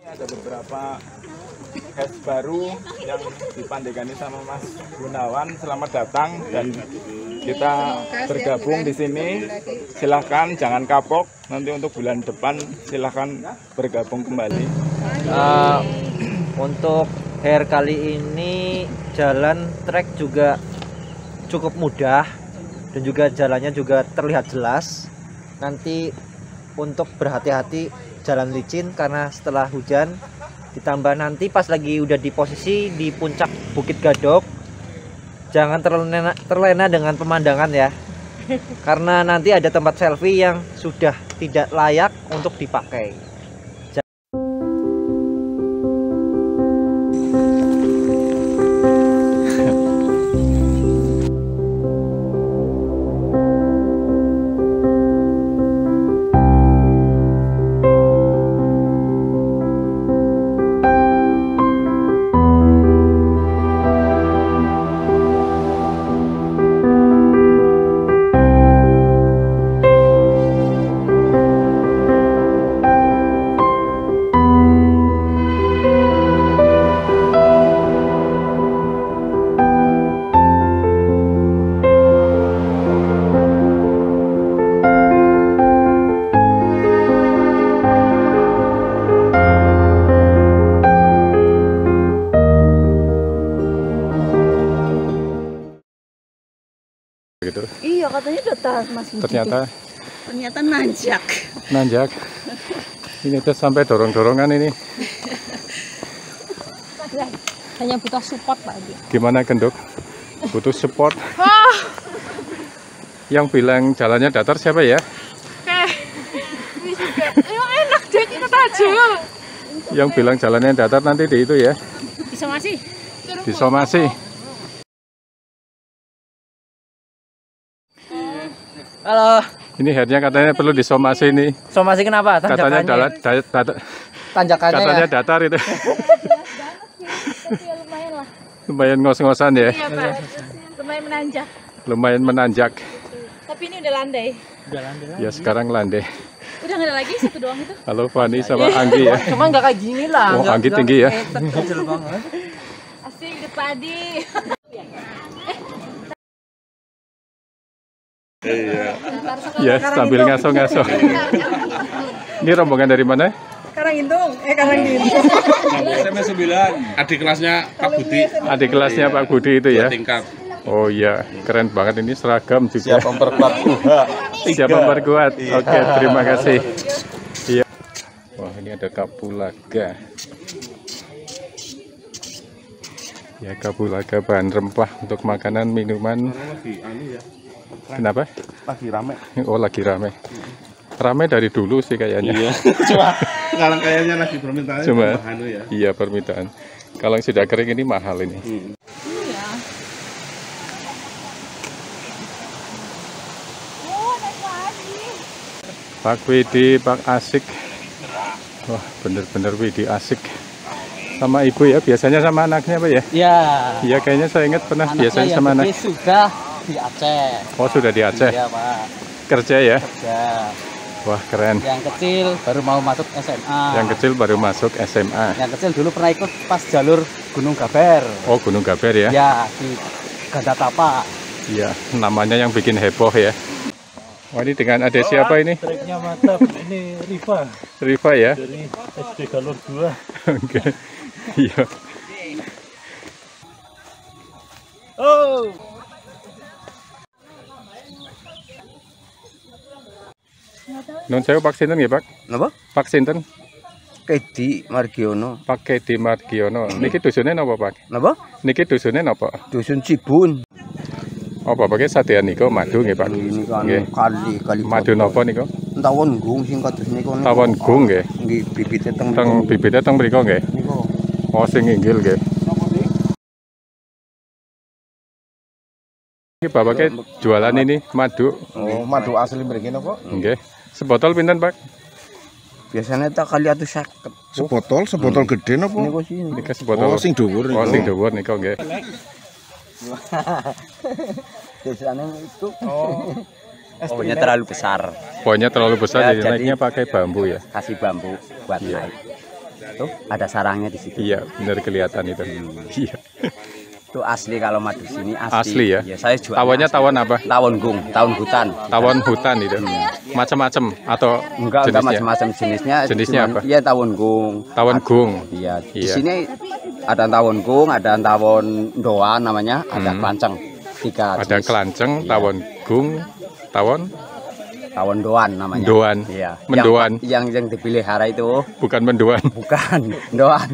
Ada beberapa guys baru yang dipandegani sama Mas Gunawan. Selamat datang dan kita bergabung di sini. Silahkan jangan kapok. Nanti untuk bulan depan silahkan bergabung kembali. Untuk hair kali ini jalan trek juga cukup mudah dan juga jalannya juga terlihat jelas. Nanti untuk berhati-hati jalan licin karena setelah hujan, ditambah nanti pas lagi udah di posisi di puncak Bukit Gadok, jangan terlena dengan pemandangan ya, karena nanti ada tempat selfie yang sudah tidak layak untuk dipakai. Gitu. Iya, katanya udah tahan Mas Budi. Ternyata nanjak. Ini tuh sampai dorong-dorongan ini. Hanya butuh support Pak. Gimana Genduk? Butuh support. Yang bilang jalannya datar siapa ya? Enak deh, kita aja. Yang bilang jalannya datar nanti di itu ya. Disomasi. Halo. Ini hairnya katanya perlu disomasi nih. Somasi kenapa? Katanya tanjakannya katanya ya? datar itu. Lumayan lah. Lumayan ngos-ngosan ya. Iya Pak. Lumayan menanjak. Lumayan menanjak. Tapi ini udah landai. Ya sekarang landai. Udah nggak ada lagi, satu doang itu. Halo Fani sama Anggi ya. Cuma nggak kayak gini lah. Oh Anggi tinggi ya. Kecil banget. Asik the padi. Iya. Ya sambil ngaso-ngaso. Ini rombongan dari mana? Karanggintung. SMA 9, adik kelasnya Pak Budi. Adik kelasnya Pak Budi itu ya. Tingkat. Oh iya, keren banget ini seragam juga. Siap memperkuat. Siap memperkuat. Oke, terima kasih. Iya. Wah, ini ada kapulaga. Ya, kapulaga bahan rempah untuk makanan, minuman. Kenapa? Lagi rame. Oh, lagi rame. Rame dari dulu sih kayaknya. Iya. Cuma sekarang kayaknya lagi permintaan. Cuma ya. iya permintaan. Kalau yang sudah kering ini mahal ini. Iya. Pak Widi, Pak Asik. Wah, bener-bener Widi Asik. Sama ibu ya, biasanya sama anaknya Pak ya? Iya. Iya, kayaknya saya ingat pernah biasanya sama anak. Sudah di Aceh. Oh, sudah di Aceh. Iya Pak. Kerja ya? Kerja. Wah, keren. Yang kecil baru mau masuk SMA. Yang kecil baru masuk SMA. Yang kecil dulu pernah ikut pas jalur Gunung Gaber. Oh, Gunung Gaber ya? Ya, di Gandatapa. Iya, namanya yang bikin heboh ya. Wah, ini dengan adik siapa ini? Treknya mantap, ini Riva Riva ya? dari SD Galur 2. Oke. Iya. Oh. Non saya Pak Sinten ya Pak? Napa? Pak Sinten? Kedi Margiono. Pak Kedi Margiono. Niki dusunnya napa Pak? Napa? Niki dusunnya napa? Dusun Cibun. Oh Bapaknya sadean niku madu nggih Pak? Ini kan Nggih. kali Madu napa niku? tawon gung sing kados niku. Tawon gung nggih. Nggih bibite teng Teng bibitnya teng mriku nggih. niku. Oh sing inggil nggih. Ini Bapaknya jualan ini madu. Oh, madu asli mriki napa? Nggih. Sebotol pinten Pak? Biasanya tak kali 150. Sebotol gede napa? Niku sini. Niki sebotol. Oh, sing dhuwur Oh niku. sing dhuwur niku nggih. Biasanya itu. Pohonnya terlalu besar. Pohonnya terlalu besar Ya, jadi jadi- naiknya pakai bambu ya. Kasih bambu buat Iya. naik. Tuh, ada sarangnya di situ. Iya, benar kelihatan itu. Iya. Itu asli kalau madu sini Asli ya? Iya, saya jual. Tawonnya tawon apa? Tawon gung, tawon hutan. Tawon hutan itu. Macam-macam atau Enggak jenisnya? macam-macam jenisnya. Jenisnya apa? Iya, tawon gung. Tawon gung. Iya, di Iya. sini ada tawon gung, ada tawon doan namanya, ada kelanceng. Tiga Ada jenis. kelanceng, Iya. tawon gung, tawon Tawon doan namanya. Doan. Iya. Mendoan. Yang dipelihara itu bukan mendoan. bukan doan.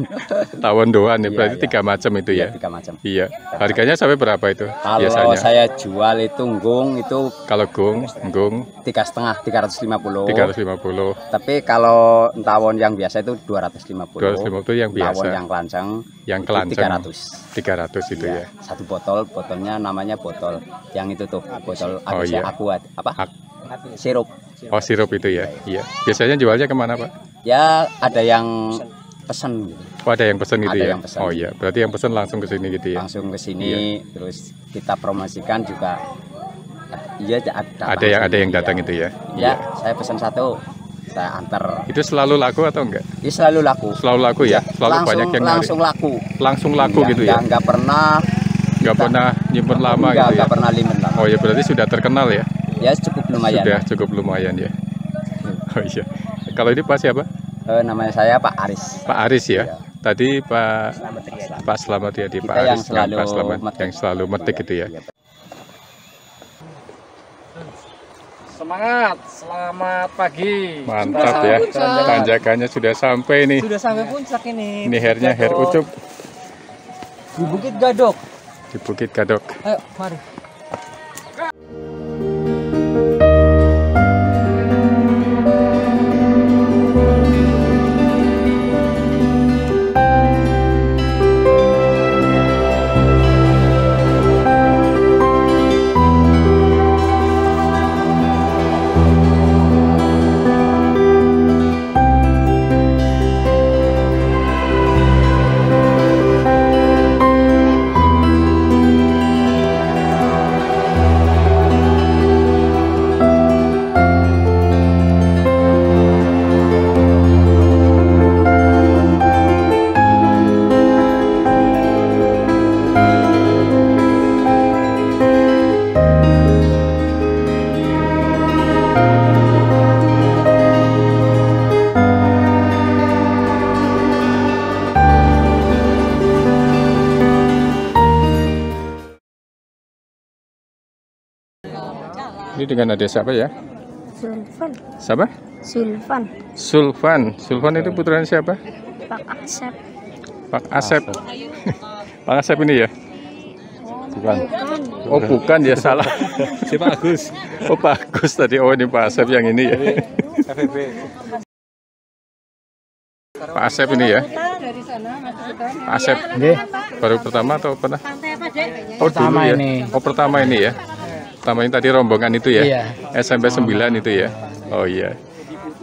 Tawon doan ya, Iya, berarti iya. 3 macam itu ya. Tiga macam. Iya. Harganya sampai berapa itu Kalau biasanya? saya jual itu gung itu Kalau gung 3,5, 350. 350. Tapi kalau tawon yang biasa itu 250. 250 itu yang biasa. Tawon yang kelanceng Yang itu kelanceng 300. 300 itu Iya, ya. satu botolnya namanya botol yang itu tuh, botol Oh, iya. apa? Sirup. Oh, sirup itu ya. Iya. Biasanya jualnya kemana, Pak? Ya ada yang pesen gitu. Oh, ada yang pesen gitu Ada ya. yang pesen. Oh iya, berarti yang pesen langsung ke sini gitu ya. Langsung ke sini terus kita promosikan juga. Iya, Ada yang datang itu ya. Ya, saya pesan satu, saya antar. Itu selalu laku atau enggak? Ini selalu laku. Selalu laku ya. Selalu langsung, banyak yang nyari. langsung laku. Langsung laku Iya, gitu ya. Nggak pernah. Nggak pernah nyimpen lama gitu ya. Nggak pernah limit lama. Oh ya, berarti sudah terkenal ya. Ya cukup lumayan. Sudah cukup lumayan ya. Oh iya. Kalau ini Pak siapa? Namanya saya Pak Aris. Pak Aris ya. Iya. Tadi Pak Slamet ya, di Kita Pak yang Aris dengan selalu Pak Slamet metik. yang selalu metik gitu ya. Semangat, selamat pagi. Mantap ya. Tanjakannya sudah sampai nih. Sudah sampai puncak ini. Ini hernya her ucup Di Bukit Gadok. di Bukit Gadok. Ayo, mari. Ini dengan adik siapa ya? Sulfan. Siapa? Sulfan. Sulfan. Sulfan itu putranya siapa? Pak Asep. Pak Asep. Pak Asep ini ya? Bukan. Oh bukan ya, salah. Si Pak Agus. Oh Pak Agus tadi. Oh ini Pak Asep yang ini ya. Pak Asep ini ya. Pak Asep. Baru pertama atau pernah? Oh dulu ya. Oh pertama ini ya. Pertama ini tadi rombongan itu ya. SMP 9 itu ya. Oh iya.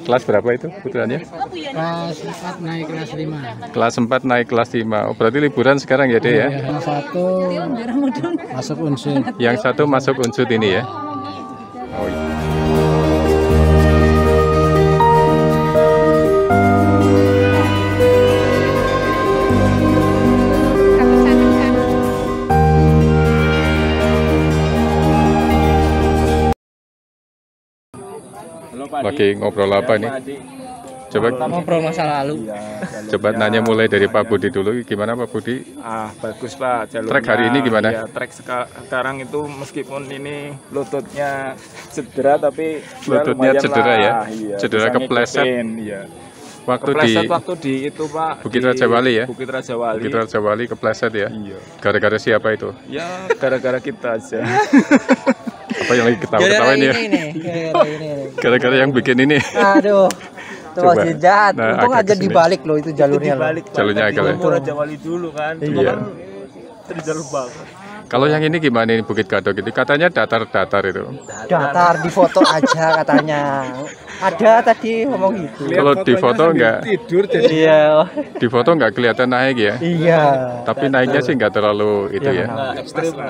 Kelas berapa itu putranya? Kelas 4 naik kelas 5. Kelas 4 naik kelas 5. Oh berarti liburan sekarang ya deh ya. Yang satu masuk unsur. Yang satu masuk unsur ini ya. Oh iya. Lagi ngobrol apa nih? Coba Ngobrol masa lalu. coba nanya mulai dari Pak Budi dulu. Gimana Pak Budi? Bagus Pak jalurnya. Trek hari ini gimana? Ya, trek sekarang itu meskipun ini lututnya cedera tapi Lututnya lumayan cedera lah. ya? Iya, Cedera bisa kepleset. ngikutin, iya. Waktu Kepleset waktu di itu Pak. Bukit di Raja Wali ya? Bukit Raja Wali. Bukit Raja Wali kepleset ya? Iya. Gara-gara siapa itu? Ya gara-gara kita aja. Apa yang lagi ketawa-ketawain ya? Gara-gara yang bikin ini. Aduh. Tuh Coba. masih jahat. Nah, Untung agak aja kesini. dibalik loh itu jalurnya loh. Jalurnya agak ya. Raja Wali dulu kan. Iya. Terjalur banget. Kalau yang ini gimana ini Bukit Gadok itu? Katanya datar-datar itu. Datar, di foto aja katanya. Ada tadi ngomong gitu. Kalau di foto enggak tidur jadi Iya. di foto enggak kelihatan naik ya. Iya. Tapi naiknya sih enggak terlalu itu ya.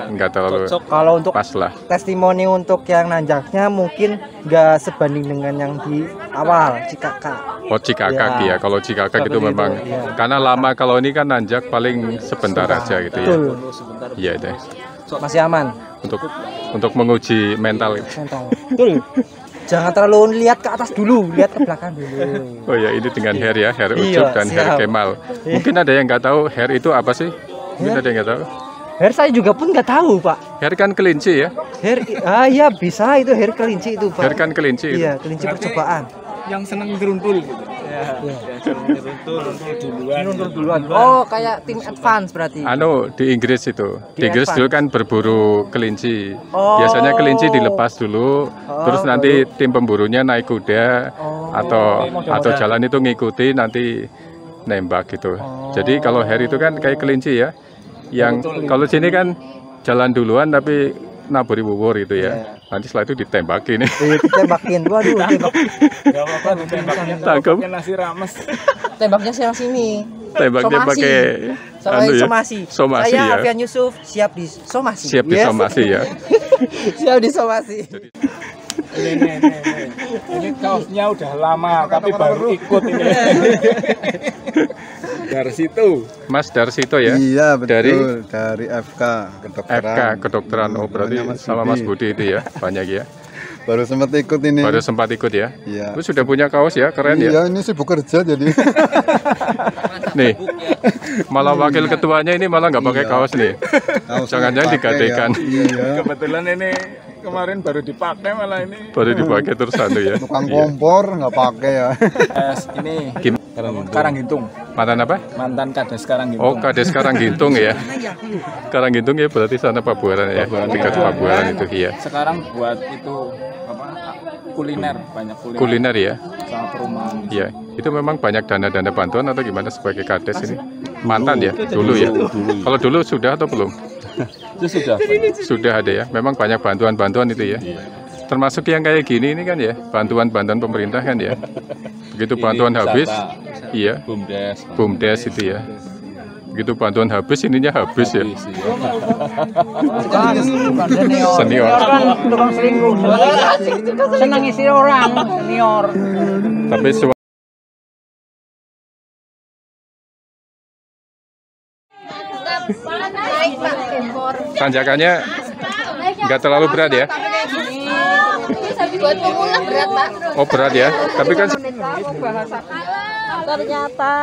Enggak terlalu Kalau untuk pas lah. testimoni untuk yang nanjaknya mungkin nggak sebanding dengan yang di awal Cikakak. Oh Cikakak ya. Kalau Cikakak itu memang karena lama, kalau ini kan nanjak paling sebentar aja gitu ya. Betul. Iya deh. Masih aman. Untuk menguji mental. Mental. Betul. Jangan terlalu lihat ke atas dulu, lihat ke belakang dulu. Oh ya, ini dengan Her ya, Her Iya, Ucup dan Her siap. Kemal. Mungkin ada yang nggak tahu Her itu apa sih? Mungkin ada yang nggak tahu. Her saya juga pun nggak tahu, Pak. Her kan kelinci ya? Her, iya bisa itu her kelinci itu, Pak. Her kan kelinci. Iya, kelinci percobaan. yang seneng geruntul gitu. Geruntul duluan. Oh, kayak tim advance berarti. Anu di Inggris itu. Di Inggris advance. dulu kan berburu kelinci. Oh. Biasanya kelinci dilepas dulu, terus nanti tim pemburunya naik kuda atau jalan itu ngikuti nanti nembak gitu. Jadi kalau Her itu kan kayak kelinci ya. Yang kalau sini kan jalan duluan tapi naburi wuwur itu ya. Nanti setelah itu ditembakin. Ditembakin. Waduh, tembak. Enggak apa-apa ditembak. Tangkap. Nasi rames. Tembaknya yang sini. Tembaknya Somasi. pakai Sama anu ya. somasi. Somasi Saya ya. Alfian Yusuf siap di somasi. Siap di somasi ya. Siap di somasi. Ini kaosnya udah lama tapi baru ikut ini. Dari situ. Mas Darsito ya. Iya betul, Dari dari FK kedokteran. FK kedokteran. Oh berarti Namanya Mas sama Mas Budi itu ya. Banyak ya. Baru sempat ikut ini. Baru sempat ikut ya. Iya. Lu sudah punya kaos ya, keren ya. Iya, ini sibuk kerja jadi. Nih, malah wakil ketuanya ini malah nggak pakai kaos nih. Jangan-jangan digadekan. Iya. Kebetulan ini kemarin baru dipakai malah ini. Baru dipakai terus anu ya. Tukang kompor nggak pakai ya. Ini Karanggintung. Mantan apa? Mantan Kades Karanggintung. Oh, Kades Karanggintung ya. Karanggintung ya berarti sana Pabuaran ya. Dekat Pabuaran itu ya. Sekarang buat itu apa? Kuliner, banyak kuliner. Kuliner ya. Sama perumahan. Iya, itu memang banyak dana-dana bantuan atau gimana sebagai Kades ini? Mantan ya, dulu ya. Kalau dulu sudah atau belum? Itu sudah. Sudah ada ya. Memang banyak bantuan-bantuan itu ya. Termasuk yang kayak gini ini kan ya, bantuan-bantuan pemerintah kan ya. Begitu bantuan habis, iya, BUMDes itu ya. Begitu bantuan habis, ininya habis ya. Senior. Tukang selingkuh. Senang isi orang, senior. Tapi tanjakannya nggak terlalu berat ya. Buat pemula berat, Pak. Oh berat ya. Tapi kan Ternyata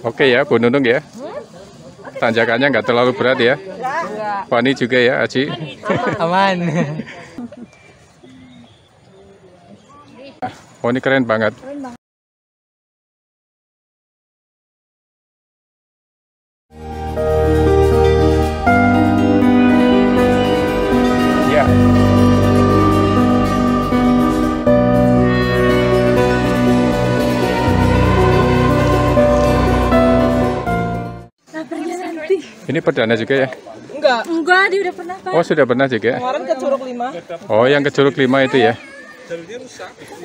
oke ya, Bu Nunung ya. Tanjakannya nggak terlalu berat ya. Fani juga ya, Aji. Aman. Oh ini keren banget. Ya. Ini perdana juga ya? enggak, dia udah pernah, Pak. Oh sudah pernah juga? Kemarin ke Curug 5. Oh yang ke Curug 5 itu ya?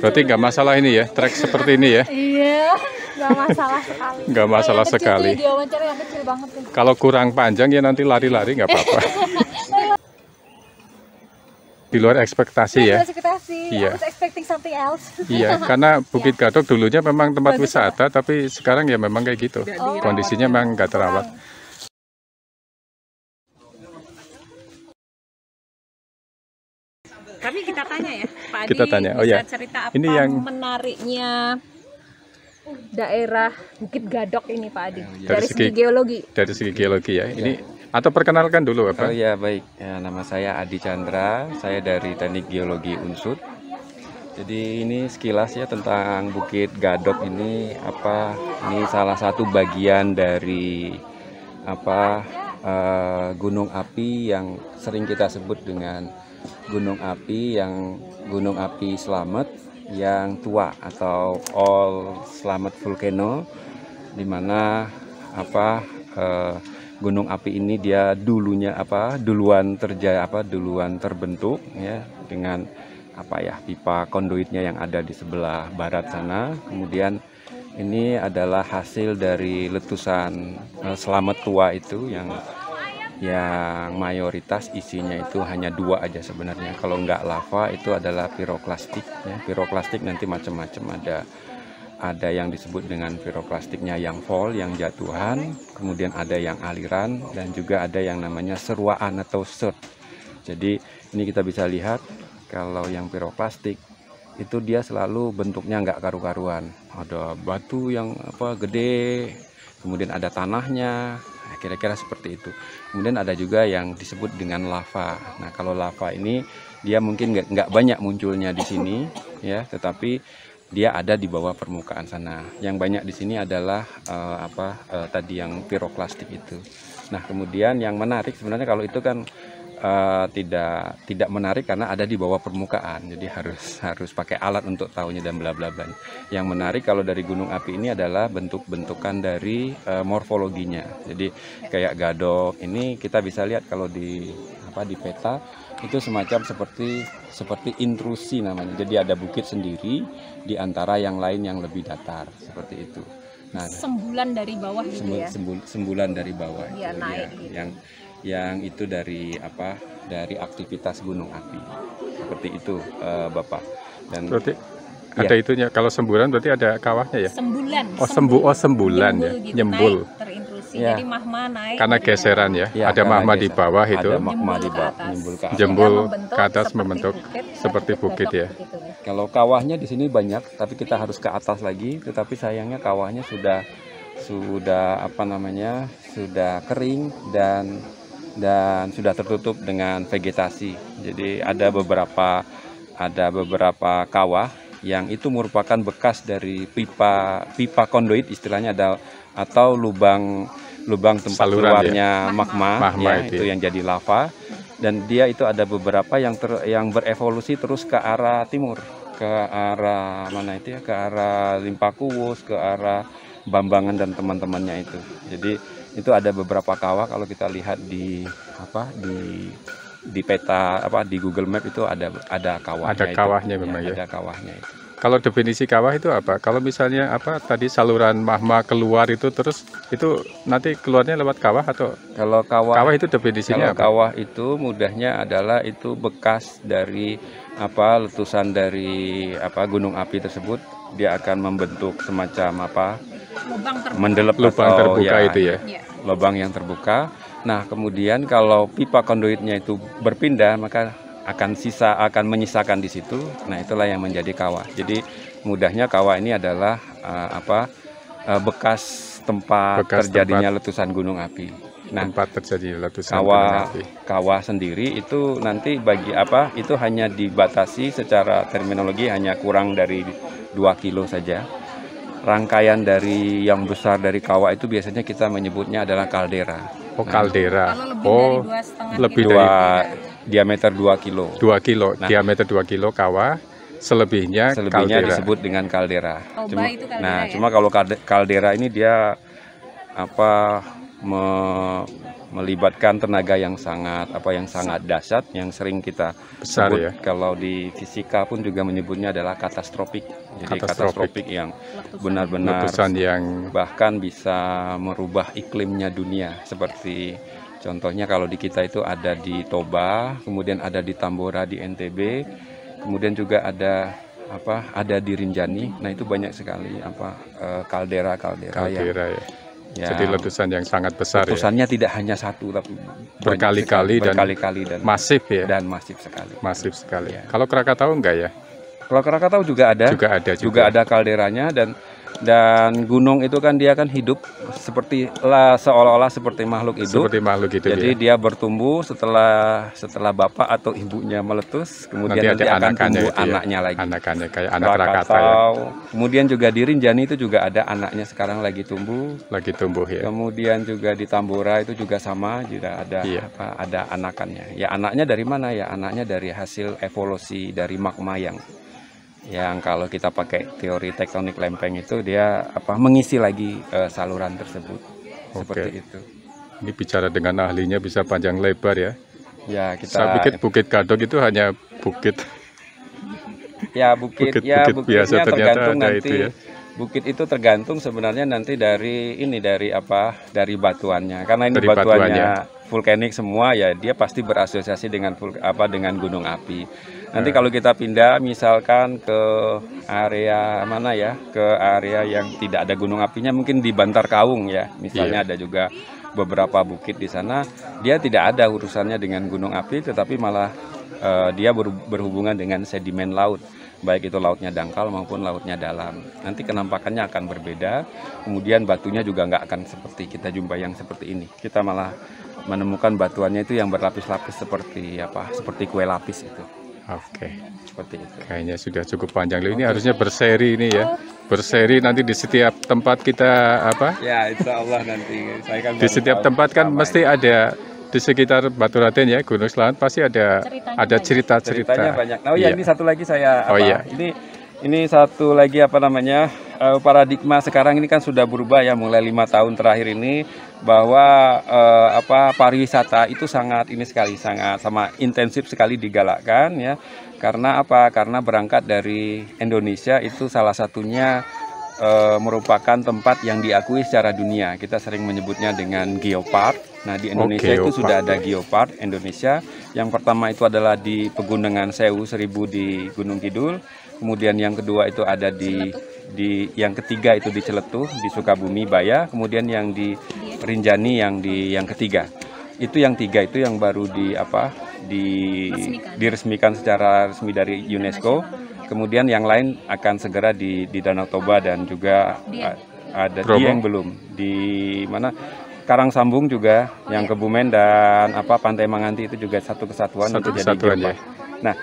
Berarti nggak masalah ini ya, trek seperti ini ya? Iya, nggak masalah sekali. Nggak masalah sekali. Dia wawancara yang kecil banget tuh. Kalau kurang panjang ya nanti lari-lari nggak apa-apa. Di luar ekspektasi ya? Ekspektasi. Iya. I was expecting something else. Iya, karena Bukit Gadok dulunya memang tempat wisata, tapi sekarang ya memang kayak gitu. Kondisinya memang nggak terawat. Tapi kita tanya ya, Pak Adi, Kita tanya. Oh bisa ya. cerita apa Ini yang menariknya daerah Bukit Gadok ini, Pak Adi? Dari Dari segi- segi geologi. dari segi geologi ya. Ini atau perkenalkan dulu apa? Oh ya baik, ya, nama saya Adi Chandra, saya dari Teknik Geologi Unsud. Jadi ini sekilas ya tentang Bukit Gadok ini apa? Ini salah satu bagian dari apa gunung api yang sering kita sebut dengan gunung api Slamet yang tua atau All Slamet Volcano, di mana apa gunung api ini dia duluan terbentuk ya dengan pipa konduitnya yang ada di sebelah barat sana. Kemudian ini adalah hasil dari letusan Slamet tua itu yang mayoritas isinya itu hanya 2 aja sebenarnya. Kalau nggak lava itu adalah piroklastik ya. Piroklastik nanti macam-macam, ada yang disebut dengan piroklastiknya yang fall, yang jatuhan, kemudian ada yang aliran, dan juga ada yang namanya seruaan atau surge. Jadi ini kita bisa lihat kalau yang piroklastik itu dia selalu bentuknya nggak karu-karuan. Ada batu yang gede, kemudian ada tanahnya, kira-kira seperti itu. Kemudian ada juga yang disebut dengan lava. Nah kalau lava ini dia mungkin nggak banyak munculnya di sini ya, tetapi dia ada di bawah permukaan sana. Yang banyak di sini adalah tadi yang piroklastik itu. Nah, kemudian yang menarik sebenarnya kalau itu kan tidak menarik karena ada di bawah permukaan. Jadi harus pakai alat untuk tahunya dan bla bla bla. Yang menarik kalau dari gunung api ini adalah bentuk-bentukan dari morfologinya. Jadi kayak gadok ini kita bisa lihat kalau di peta itu semacam seperti intrusi namanya. Jadi ada bukit sendiri di antara yang lain yang lebih datar seperti itu. Nah, sembulan dari bawah gitu ya. Sembulan dari bawah. Iya, itu, naik ya. gitu. Yang itu dari aktivitas gunung api. Seperti itu, Bapak. Dan berarti ada itunya. Kalau sembulan berarti ada kawahnya ya? Sembulan. Sembulan ya. Gitu, Nyembul. Naik, terintrusi. Ya. Jadi magma naik. Karena geseran ya. Ada magma di bawah itu. Ada magma di bawah, jembul ke atas membentuk seperti bukit ya. Kalau kawahnya di sini banyak, tapi kita harus ke atas lagi. Tetapi sayangnya kawahnya sudah kering dan sudah tertutup dengan vegetasi. Jadi ada beberapa kawah yang itu merupakan bekas dari pipa konduit istilahnya, atau lubang tempat saluran keluarnya magma ya, itu yang jadi lava. Dan dia itu ada beberapa yang berevolusi terus ke arah timur, ke arah mana itu ya, ke arah Limpakuwus, ke arah Bambangan dan teman-temannya itu. Jadi itu ada beberapa kawah kalau kita lihat di peta di Google Map itu ada kawahnya. Ada kawahnya memang ya. Ada kawahnya itu. Kalau definisi kawah itu apa? Kalau misalnya tadi saluran magma keluar itu terus itu nanti keluarnya lewat kawah atau? Kalau kawah itu definisinya apa? Kawah itu mudahnya adalah itu bekas dari letusan dari gunung api tersebut, dia akan membentuk semacam mendelep lubang terbuka itu ya. Lubang yang terbuka. Nah, kemudian kalau pipa konduitnya itu berpindah maka akan menyisakan di situ. Nah, itulah yang menjadi kawah. Jadi mudahnya kawah ini adalah bekas tempat terjadinya letusan gunung api. Nah, tempat terjadi letusan gunung api. Kawah sendiri itu nanti itu hanya dibatasi secara terminologi hanya kurang dari 2 kilo saja. Rangkaian dari yang besar dari kawah itu biasanya kita menyebutnya adalah kaldera. Oh, kaldera. Lebih dari diameter 2 kilo. 2 kilo, diameter 2 kilo kawah, selebihnya kaldera. Disebut dengan kaldera. Ya? Cuma kalau kaldera ini dia melibatkan tenaga yang sangat dahsyat, yang sering kita besar sebut, ya. Kalau di fisika pun juga menyebutnya adalah katastropik. Jadi katastropik yang benar-benar bahkan bisa merubah iklimnya dunia. Seperti contohnya kalau di kita itu ada di Toba, kemudian ada di Tambora di NTB, kemudian juga ada di Rinjani. Nah, itu banyak sekali kaldera ya. Jadi letusan yang sangat besar. Letusannya tidak hanya satu, tapi berkali-kali dan masif ya. Dan masif sekali. Masif sekali. Ya. Kalau Krakatau enggak ya? Kalau Krakatau juga ada. Juga ada kalderanya, dan gunung itu kan dia kan hidup seolah-olah seperti makhluk hidup. Jadi dia bertumbuh setelah bapak atau ibunya meletus, kemudian nanti akan tumbuh anaknya lagi. Anakannya kayak anak Krakatau. Ya. Kemudian juga di Rinjani itu juga ada anaknya sekarang lagi tumbuh ya. Kemudian juga di Tambora itu juga sama, juga ada ada anakannya. Ya, anaknya dari mana ya? Anaknya dari hasil evolusi dari magma yang kalau kita pakai teori tektonik lempeng itu dia mengisi lagi saluran tersebut. Seperti itu. Ini bicara dengan ahlinya bisa panjang lebar ya. Ya, kita Saya pikir Bukit Gadok itu hanya bukit. Ya, bukit Bukit biasa, ternyata tergantung ada nanti. itu ya. Bukit itu tergantung sebenarnya nanti dari dari batuannya. Karena ini Dari batuannya batuannya. vulkanik semua ya, dia pasti berasosiasi dengan dengan gunung api. Nanti kalau kita pindah misalkan ke area mana ya? Ke area yang tidak ada gunung apinya, mungkin di Bantar Kaung ya. Misalnya ada juga beberapa bukit di sana, dia tidak ada urusannya dengan gunung api, tetapi malah dia berhubungan dengan sedimen laut, baik itu lautnya dangkal maupun lautnya dalam. Nanti kenampakannya akan berbeda, kemudian batunya juga nggak akan seperti kita jumpai yang seperti ini. Kita malah menemukan batuannya itu yang berlapis-lapis seperti kue lapis itu. Oke. Seperti itu. Kayaknya sudah cukup panjang. Ini harusnya berseri ini ya. Berseri nanti di setiap tempat kita Ya, insya Allah nanti. Saya kan di setiap tempat kan mesti ada. Di sekitar Baturaden ya, Gunung Selamat pasti ada cerita-cerita. Ceritanya banyak. Oh ya, Iya. ini satu lagi saya iya. Ini satu lagi paradigma sekarang ini kan sudah berubah ya, mulai 5 tahun terakhir ini, bahwa pariwisata itu sangat sama intensif sekali digalakkan ya. Karena apa? Karena berangkat dari Indonesia itu salah satunya merupakan tempat yang diakui secara dunia. Kita sering menyebutnya dengan geopark. Nah, di Indonesia itu sudah ada geopark Indonesia. Yang pertama itu adalah di Pegunungan Sewu 1000 di Gunung Kidul. Kemudian yang kedua itu ada yang ketiga itu di Celetuh di Sukabumi Baya. Kemudian yang di Rinjani yang ketiga. Itu yang tiga itu yang baru diresmikan secara resmi dari UNESCO. Kemudian yang lain akan segera di Danau Toba dan juga ada Dieng belum. Di mana? Karang Sambung juga, yang Kebumen dan Pantai Manganti itu juga satu kesatuan untuk jadi geopark. Nah,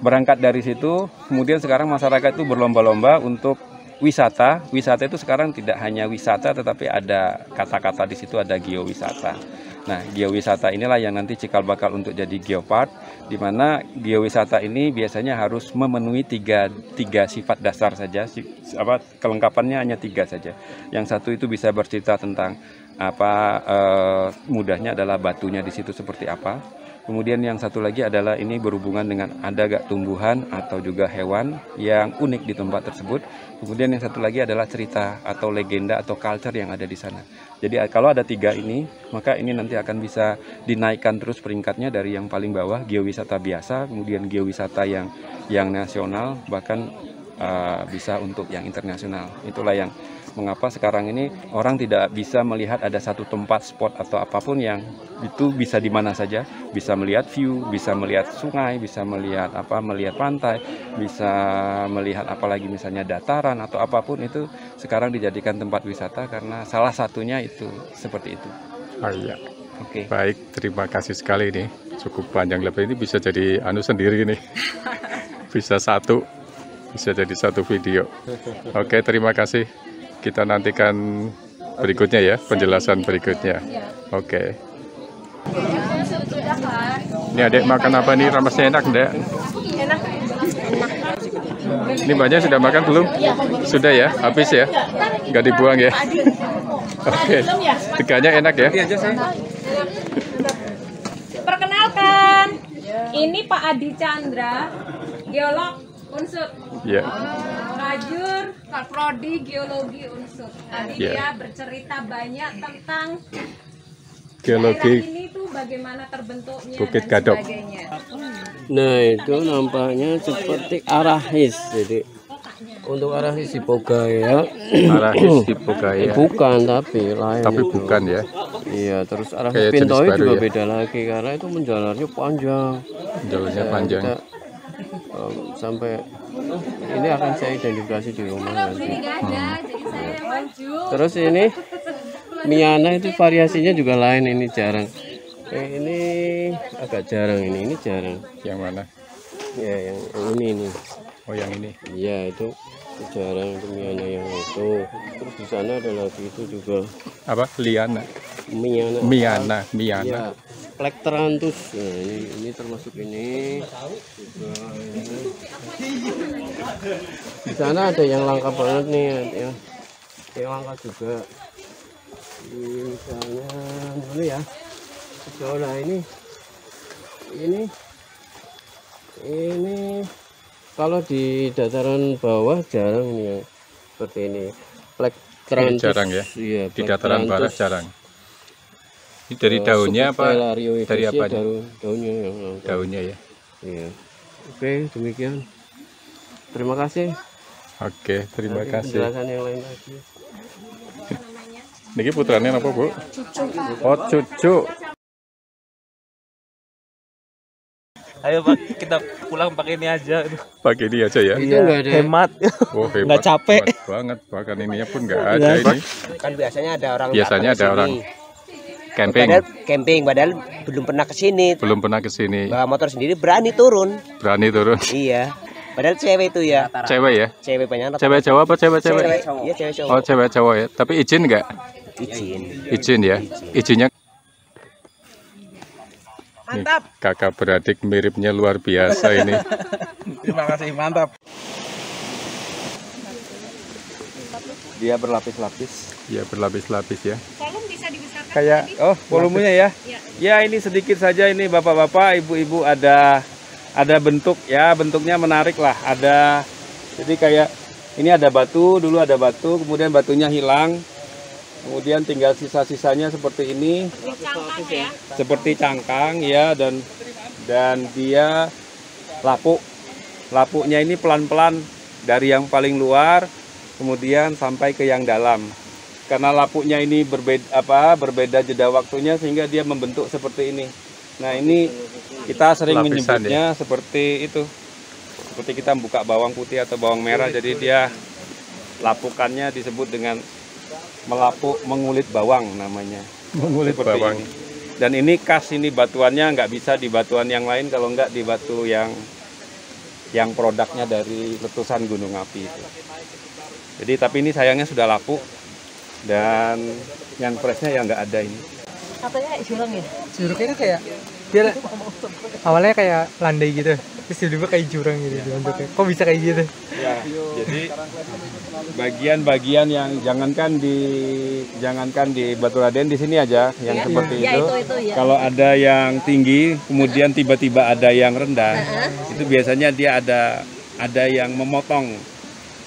berangkat dari situ, kemudian sekarang masyarakat itu berlomba-lomba untuk wisata. Wisata itu sekarang tidak hanya wisata, tetapi ada kata-kata di situ, ada geowisata. Nah, geowisata inilah yang nanti cikal bakal untuk jadi geopark, di mana geowisata ini biasanya harus memenuhi tiga sifat dasar saja. Kelengkapannya hanya 3 saja. Yang satu itu bisa bercerita tentang mudahnya adalah batunya di situ seperti apa. Kemudian yang satu lagi adalah ini berhubungan dengan ada gak tumbuhan atau juga hewan yang unik di tempat tersebut. Kemudian yang satu lagi adalah cerita atau legenda atau culture yang ada di sana. Jadi kalau ada 3 ini, maka ini nanti akan bisa dinaikkan terus peringkatnya dari yang paling bawah, geowisata biasa, kemudian geowisata yang nasional, bahkan bisa untuk yang internasional. Itulah yang mengapa sekarang ini orang tidak bisa melihat ada satu tempat spot atau apapun yang itu bisa di mana saja, bisa melihat view, bisa melihat sungai, bisa melihat melihat pantai, bisa melihat apalagi misalnya dataran atau apapun, itu sekarang dijadikan tempat wisata karena salah satunya itu seperti itu. Oh iya. Oke. Baik, terima kasih sekali nih. Cukup panjang lebar, ini bisa jadi sendiri nih. Bisa jadi satu video. Oke, terima kasih. Kita nantikan berikutnya ya, penjelasan berikutnya. Oke. Ini adek makan apa nih? Ramesnya enak enggak? Enak. Ini banyak sudah makan belum? Sudah ya? Habis ya? Nggak dibuang ya? Oke. 3-nya enak ya? Perkenalkan, ini Pak Adi Chandra, geolog Unsut. Iya. Rajur Prodi Geologi Unsut. Tadi dia bercerita banyak tentang geologi ini tuh bagaimana terbentuknya Bukit dan Gadok. sebagainya. Nah, itu nampaknya seperti arahis. Jadi untuk arahis hipogaya. Arahis hipogaya. Bukan, tapi lain. Tapi itu. bukan ya. Iya, terus arahis pintoi juga ya? Beda lagi karena itu menjalarnya panjang. Menjalarnya panjang. Kita, sampai ini akan saya identifikasi di rumah nanti. Terus ini Miana itu variasinya juga lain, ini jarang. Ini agak jarang, ini jarang. Yang mana? Ya, yang ini. Oh, yang ini. Iya, itu jarang, itu Miana yang itu. Terus di sana ada lagi itu juga. Apa? Liana. Miana. Ya. Plectranthus. Nah, ini termasuk ini. Juga ini. Di sana ada yang langka banget nih, ya. Yang langka juga. Misalnya dulu ya, nah ini kalau di dataran bawah jarang ini yang seperti ini. Plektranthus jarang ya. Iya, di dataran barat jarang. Ini dari daunnya apa? Dari apanya? Daunnya yang daunnya ya. Iya. Oke, demikian. Terima kasih. Oke, terima kasih. Penjelasan yang lain lagi. Niki putranya apa, Bu? Cucu. Oh, cucu. Ayo Pak, kita pulang pakai ini aja. Pakai ini aja ya. Itu enggak ada. Hemat. Oh, hebat. Nggak capek. Hebat banget. Bahkan ininya pun nggak ada ini. Kan biasanya ada orang Camping. Padahal belum pernah ke sini. Belum pernah ke sini. Bawa motor sendiri berani turun. Berani turun. Iya. Padahal cewek itu ya. Cewek ya? Cewek banyak. Cewek cowok apa cewek-cewek? Iya, cewek cowok. Oh, cewek cowok ya. Tapi izin nggak? Izin. Izin ya. Izinnya. Mantap. Nih, kakak beradik miripnya luar biasa ini. Terima kasih, mantap. Dia berlapis-lapis. Ya, berlapis-lapis ya. Kolom bisa dibesarkan. Kayak volumenya ya. Ya, ini sedikit saja ini Bapak-bapak, Ibu-ibu ada bentuk ya, bentuknya menarik lah. Ada jadi kayak ini ada batu, dulu ada batu, kemudian batunya hilang. Kemudian tinggal sisa-sisanya seperti ini. Cangkang ya. Seperti cangkang ya, dan dia lapuk. Lapuknya ini pelan-pelan dari yang paling luar kemudian sampai ke yang dalam. Karena lapuknya ini berbeda jeda waktunya sehingga dia membentuk seperti ini. Nah, ini kita sering menyebutnya seperti itu. Seperti kita buka bawang putih atau bawang merah, jadi dia lapukannya disebut dengan melapuk mengulit bawang namanya. Mengulit seperti bawang. Ini. Dan ini khas, ini batuannya nggak bisa di batuan yang lain kalau nggak di batu yang produknya dari letusan gunung api itu. Jadi tapi ini sayangnya sudah lapuk dan yang freshnya yang nggak ada ini. Katanya kayak jurang ya? Jurangnya kan kayak dia awalnya kayak landai gitu, terus tiba-tiba kayak jurang gitu bentuknya. Kok bisa kayak gitu? Ya, jadi bagian-bagian yang jangankan di Baturaden, di sini aja yang seperti itu. Ya. Kalau ada yang tinggi, kemudian tiba-tiba ada yang rendah, itu biasanya dia ada yang memotong.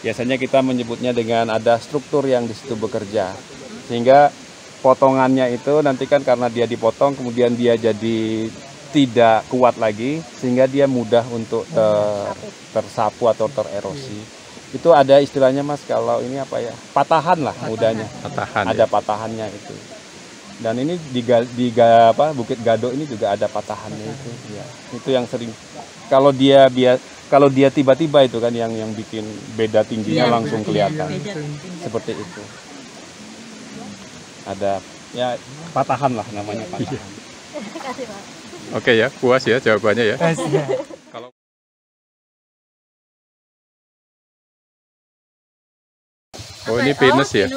Biasanya kita menyebutnya dengan ada struktur yang di situ bekerja, sehingga potongannya itu nanti kan karena dia dipotong kemudian dia jadi tidak kuat lagi sehingga dia mudah untuk tersapu atau tererosi. Itu ada istilahnya Mas, kalau ini apa ya, patahan lah mudahnya. Patahan. Ada patahannya itu. Dan ini di Bukit Gadok ini juga ada patahannya itu. Ya, itu yang sering kalau dia tiba-tiba itu kan yang bikin beda tingginya langsung kelihatan. Seperti itu. Ada ya patahan lah namanya, patahan. Kasih, Pak. Oke ya, puas ya jawabannya ya. Kalau oh, ini pinus ya?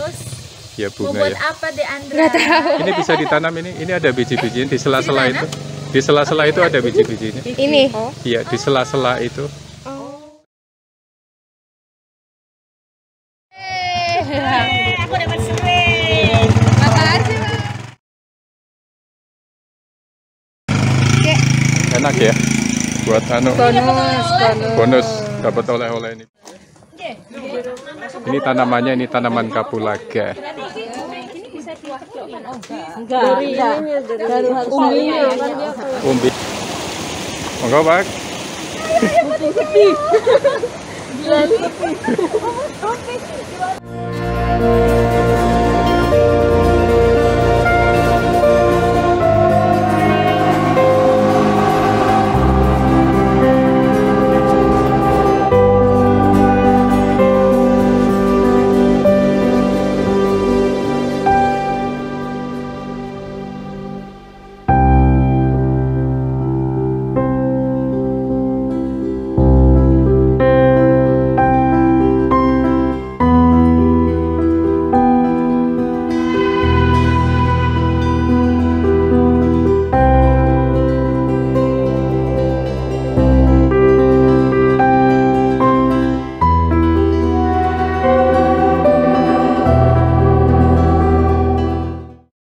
Ya, bunga ya. Apa deh Andra? Nggak tahu. Ini bisa ditanam ini ada biji-bijinya di sela-sela itu. Di sela-sela itu ada biji-bijinya. Ini? Iya, di sela-sela itu. Aku dapat sering. Makasih, Pak. Enak ya? Buat bonus dapat oleh-oleh ini. Ini tanamannya, ini tanaman kapulaga. Umbi. Monggo, Pak. Putih.